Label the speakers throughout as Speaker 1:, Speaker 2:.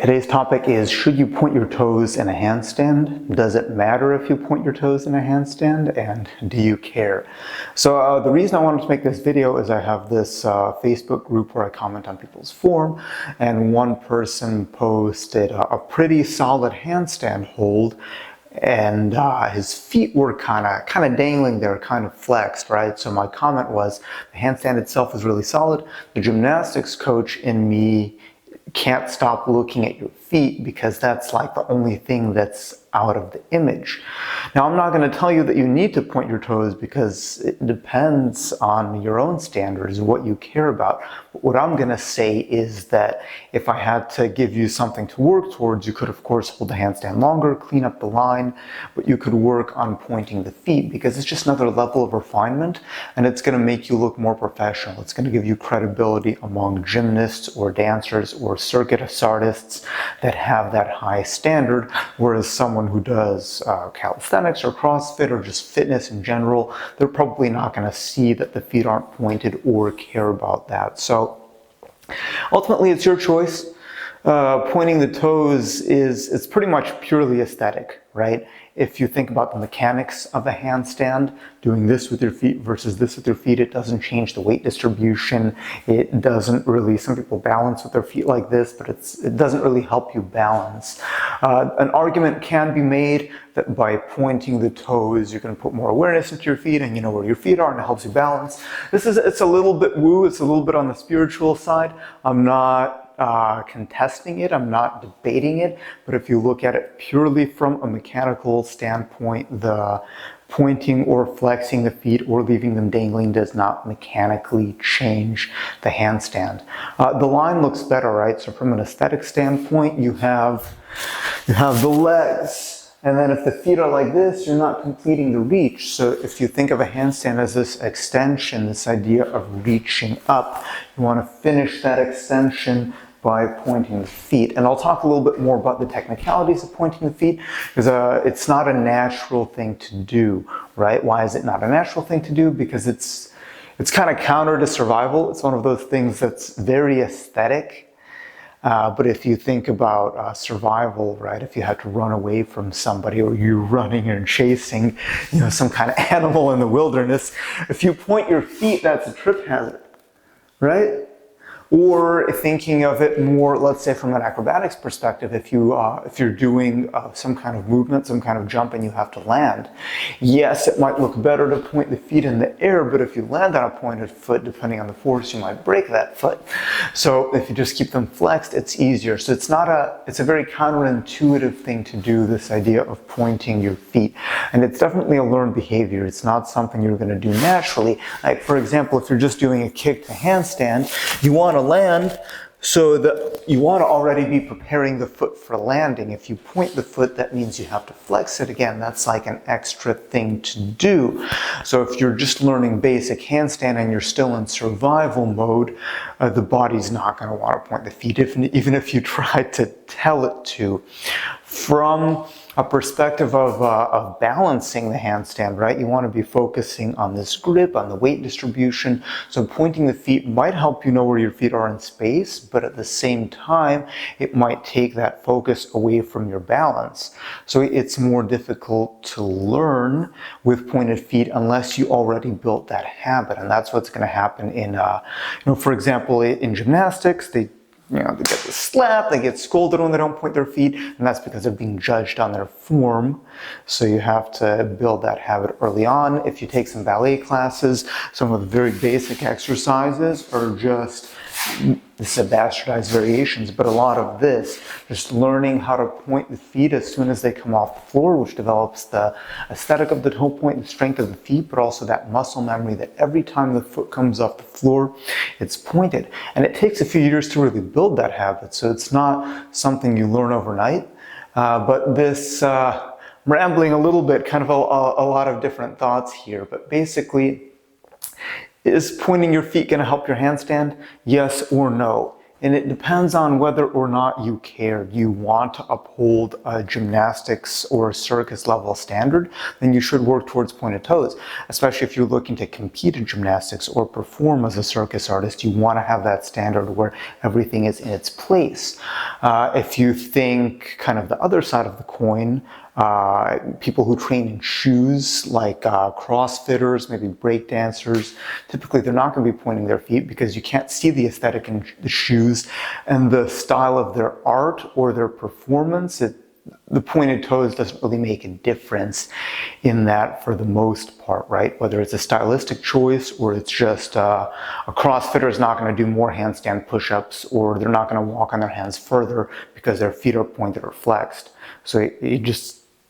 Speaker 1: Today's topic is, should you point your toes in a handstand? Does it matter if you point your toes in a handstand? And do you care? So the reason I wanted to make this video is I have this Facebook group where I comment on people's form, and one person posted a pretty solid handstand hold, and his feet were kind of dangling there, kind of flexed, right? So my comment was, the handstand itself is really solid. The gymnastics coach in me can't stop looking at your feet because that's like the only thing that's out of the image. Now, I'm not going to tell you that you need to point your toes because it depends on your own standards, what you care about. But what I'm going to say is that if I had to give you something to work towards, you could of course hold the handstand longer, clean up the line, but you could work on pointing the feet because it's just another level of refinement, and it's going to make you look more professional. It's going to give you credibility among gymnasts or dancers or circuit artists that have that high standard, whereas someone who does calisthenics or CrossFit or just fitness in general, they're probably not going to see that the feet aren't pointed or care about that. So ultimately, it's your choice. Pointing the toes it's pretty much purely aesthetic, right? If you think about the mechanics of a handstand, doing this with your feet versus this with your feet, it doesn't change the weight distribution. It doesn't really, some people balance with their feet like this, but it doesn't really help you balance. An argument can be made that by pointing the toes, you're going to put more awareness into your feet and you know where your feet are, and it helps you balance. It's a little bit woo, it's a little bit on the spiritual side. I'm not contesting it, I'm not debating it, but if you look at it purely from a mechanical standpoint, the pointing or flexing the feet or leaving them dangling does not mechanically change the handstand. The line looks better, right? So from an aesthetic standpoint, you have the legs. And then if the feet are like this, you're not completing the reach. So if you think of a handstand as this extension, this idea of reaching up, you want to finish that extension by pointing the feet. And I'll talk a little bit more about the technicalities of pointing the feet, because it's not a natural thing to do, right? Why is it not a natural thing to do? Because it's kind of counter to survival. It's one of those things that's very aesthetic. But if you think about survival, right, if you had to run away from somebody, or you're running and chasing, some kind of animal in the wilderness, if you point your feet, that's a trip hazard, right? Or thinking of it more, let's say from an acrobatics perspective, if you're doing some kind of movement, some kind of jump, and you have to land, yes, it might look better to point the feet in the air, but if you land on a pointed foot, depending on the force, you might break that foot. So if you just keep them flexed, it's easier. So it's a very counterintuitive thing to do, this idea of pointing your feet. And it's definitely a learned behavior. It's not something you're going to do naturally. Like, for example, if you're just doing a kick to handstand, you want to land, so that you want to already be preparing the foot for landing. If you point the foot, that means you have to flex it again. That's like an extra thing to do. So if you're just learning basic handstand and you're still in survival mode, the body's not going to want to point the feet, even if you try to tell it to. From a perspective of balancing the handstand, right? You want to be focusing on this grip, on the weight distribution. So pointing the feet might help you know where your feet are in space, but at the same time, it might take that focus away from your balance. So it's more difficult to learn with pointed feet unless you already built that habit. And that's what's going to happen in, for example, in gymnastics, they get the slap, they get scolded when they don't point their feet, and that's because they're being judged on their form. So you have to build that habit early on. If you take some ballet classes, some of the very basic exercises are just, this is bastardized variations, but a lot of this, just learning how to point the feet as soon as they come off the floor, which develops the aesthetic of the toe point, the strength of the feet, but also that muscle memory that every time the foot comes off the floor, it's pointed. And it takes a few years to really build that habit, so it's not something you learn overnight. But this, rambling a little bit, kind of a lot of different thoughts here, but basically, is pointing your feet going to help your handstand? Yes or no? And it depends on whether or not you care. You want to uphold a gymnastics or circus level standard, then you should work towards pointed toes. Especially if you're looking to compete in gymnastics or perform as a circus artist, you want to have that standard where everything is in its place. If you think kind of the other side of the coin, people who train in shoes, like CrossFitters, maybe break dancers, typically they're not going to be pointing their feet because you can't see the aesthetic in the shoes and the style of their art or their performance. The pointed toes doesn't really make a difference in that for the most part, right? Whether it's a stylistic choice or it's just a CrossFitter is not going to do more handstand push-ups, or they're not going to walk on their hands further because their feet are pointed or flexed. So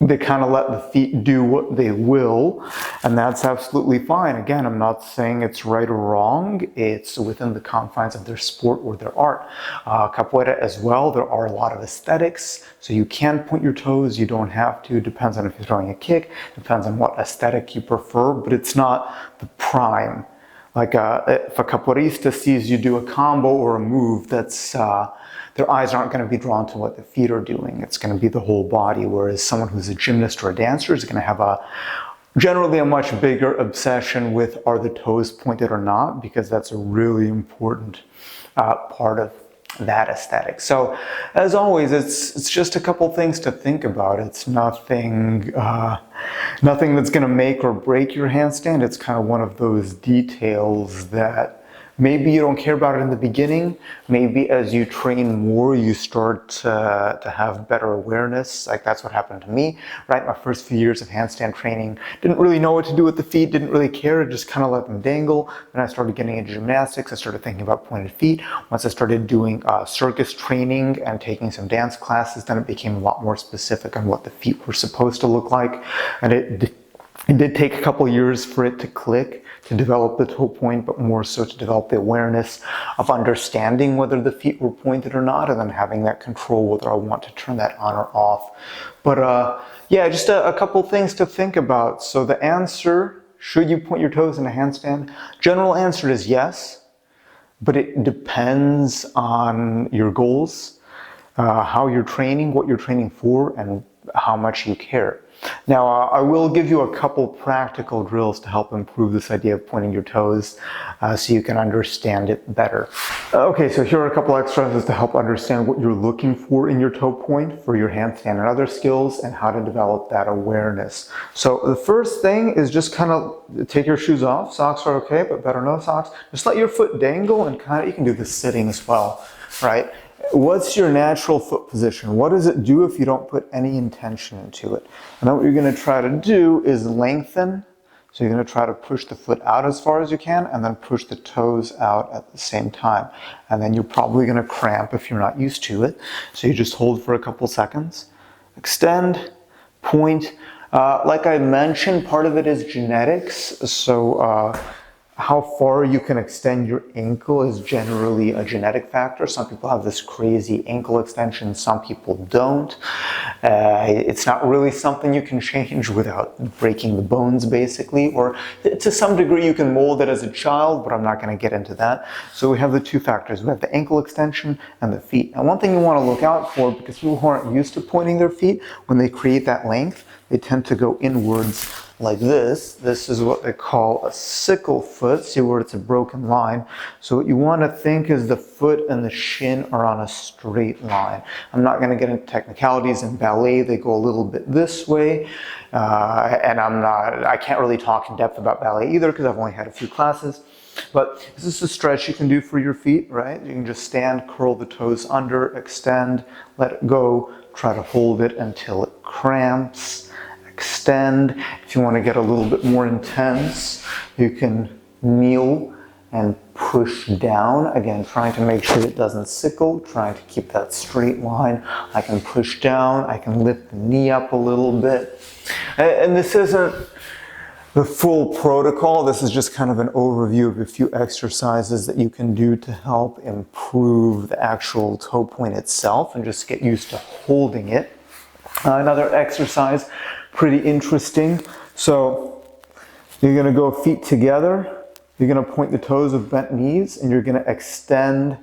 Speaker 1: they kind of let the feet do what they will, and that's absolutely fine. Again, I'm not saying it's right or wrong. It's within the confines of their sport or their art. Capoeira as well, there are a lot of aesthetics, so you can point your toes, you don't have to. Depends on if you're throwing a kick, depends on what aesthetic you prefer, but it's not the prime. Like if a capoeirista sees you do a combo or a move, that's their eyes aren't going to be drawn to what the feet are doing. It's going to be the whole body, whereas someone who's a gymnast or a dancer is going to have generally a much bigger obsession with are the toes pointed or not, because that's a really important part of that aesthetic. So as always, it's just a couple things to think about. It's nothing that's going to make or break your handstand. It's kind of one of those details that maybe you don't care about it in the beginning. Maybe as you train more, you start to have better awareness. Like that's what happened to me, right? My first few years of handstand training, didn't really know what to do with the feet, didn't really care, just kind of let them dangle. Then I started getting into gymnastics. I started thinking about pointed feet. Once I started doing circus training and taking some dance classes, then it became a lot more specific on what the feet were supposed to look like. And it did take a couple years for it to click, to develop the toe point, but more so to develop the awareness of understanding whether the feet were pointed or not, and then having that control whether I want to turn that on or off. But yeah, just a couple things to think about. So the answer, should you point your toes in a handstand? General answer is yes, but it depends on your goals, how you're training, what you're training for, and how much you care. Now, I will give you a couple practical drills to help improve this idea of pointing your toes so you can understand it better. Okay, so here are a couple exercises to help understand what you're looking for in your toe point for your handstand and other skills, and how to develop that awareness. So the first thing is just kind of take your shoes off. Socks are okay, but better no socks. Just let your foot dangle, and kind of, you can do this sitting as well, right? What's your natural foot position? What does it do if you don't put any intention into it? And then what you're going to try to do is lengthen. So you're going to try to push the foot out as far as you can, and then push the toes out at the same time. And then you're probably going to cramp if you're not used to it. So you just hold for a couple seconds. Extend, point. Like I mentioned, part of it is genetics. So how far you can extend your ankle is generally a genetic factor. Some people have this crazy ankle extension, some people don't. It's not really something you can change without breaking the bones, basically, or to some degree you can mold it as a child, but I'm not going to get into that. So we have the two factors. We have the ankle extension and the feet. Now, one thing you want to look out for, because people who aren't used to pointing their feet, when they create that length, they tend to go inwards like this. This is what they call a sickle foot. See where it's a broken line. So what you want to think is the foot and the shin are on a straight line. I'm not going to get into technicalities. In ballet, they go a little bit this way. And I can't really talk in depth about ballet either because I've only had a few classes. But this is a stretch you can do for your feet, right? You can just stand, curl the toes under, extend, let it go, try to hold it until it cramps. Extend. If you want to get a little bit more intense, you can kneel and push down. Again, trying to make sure it doesn't sickle, trying to keep that straight line. I can push down, I can lift the knee up a little bit. And this isn't the full protocol. This is just kind of an overview of a few exercises that you can do to help improve the actual toe point itself and just get used to holding it. Another exercise, pretty interesting. So you're going to go feet together. You're going to point the toes with bent knees, and you're going to extend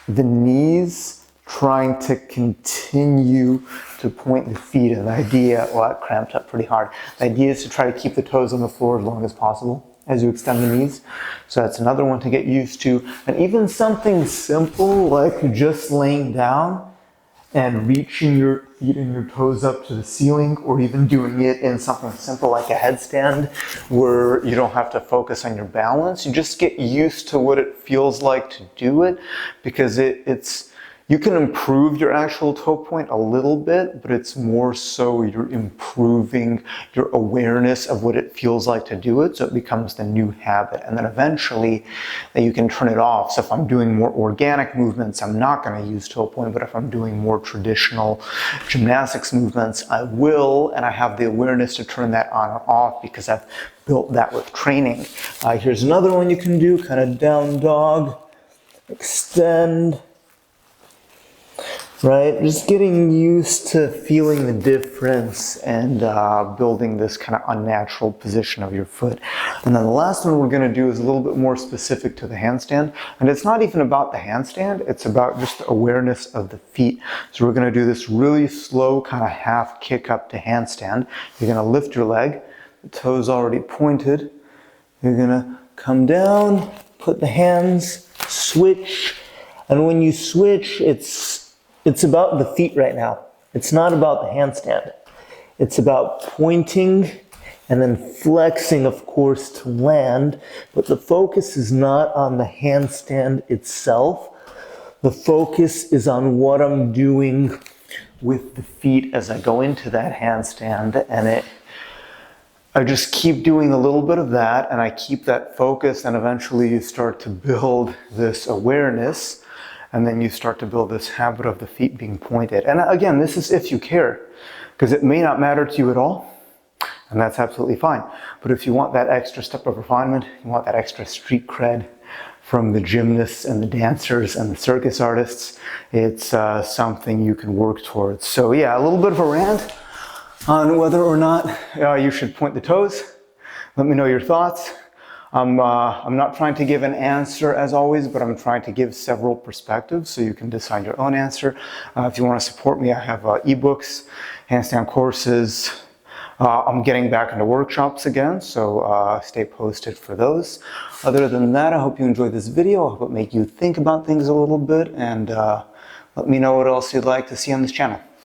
Speaker 1: the knees trying to continue to point the feet. And the idea, well, that cramped up pretty hard. The idea is to try to keep the toes on the floor as long as possible as you extend the knees. So that's another one to get used to. And even something simple like just laying down and reaching your feet and your toes up to the ceiling, or even doing it in something simple like a headstand where you don't have to focus on your balance. You just get used to what it feels like to do it, because you can improve your actual toe point a little bit, but it's more so you're improving your awareness of what it feels like to do it, so it becomes the new habit. And then eventually you can turn it off. So if I'm doing more organic movements, I'm not going to use toe point, but if I'm doing more traditional gymnastics movements, I will, and I have the awareness to turn that on or off because I've built that with training. Here's another one you can do, kind of down dog, extend. Right, just getting used to feeling the difference and building this kind of unnatural position of your foot. And then the last one we're going to do is a little bit more specific to the handstand. And it's not even about the handstand, it's about just the awareness of the feet. So we're going to do this really slow kind of half kick up to handstand. You're going to lift your leg, the toes already pointed. You're going to come down, put the hands, switch. And when you switch, it's about the feet right now. It's not about the handstand. It's about pointing and then flexing, of course, to land. But the focus is not on the handstand itself. The focus is on what I'm doing with the feet as I go into that handstand. And I just keep doing a little bit of that, and I keep that focus, and eventually you start to build this awareness. And then you start to build this habit of the feet being pointed. And again, this is if you care, because it may not matter to you at all, and that's absolutely fine. But if you want that extra step of refinement, you want that extra street cred from the gymnasts and the dancers and the circus artists, it's something you can work towards. So yeah, a little bit of a rant on whether or not you should point the toes. Let me know your thoughts. I'm not trying to give an answer as always, but I'm trying to give several perspectives so you can decide your own answer. If you want to support me, I have ebooks, handstand courses. I'm getting back into workshops again, so stay posted for those. Other than that, I hope you enjoyed this video. I hope it made you think about things a little bit, and let me know what else you'd like to see on this channel.